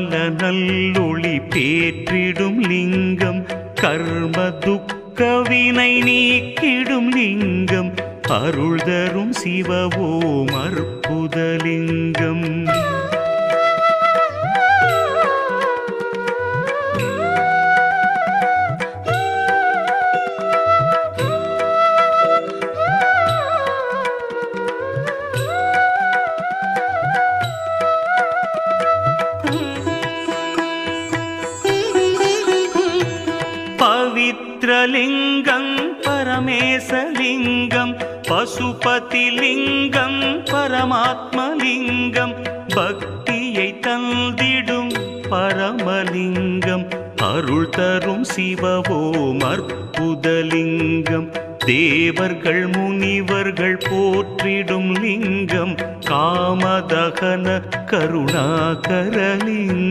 நல்லொளி பேற்றிடும் லிங்கம் கர்ம துக்க வினை நீக்கிடும் லிங்கம் அருள் தரும் சிவவோம் அற்புதலிங்கம். பவித்ரலிங்கம் பரமேசலிங்கம் பசுபதிலிங்கம் பரமாத்மலிங்கம் பக்தியை தந்திடும் பரமலிங்கம் அருள் தரும் சிவவோம் அற்புதலிங்கம். தேவர்கள் முனிவர்கள் போற்றிடும் லிங்கம் காமதகன கருணாகரலிங்கம்.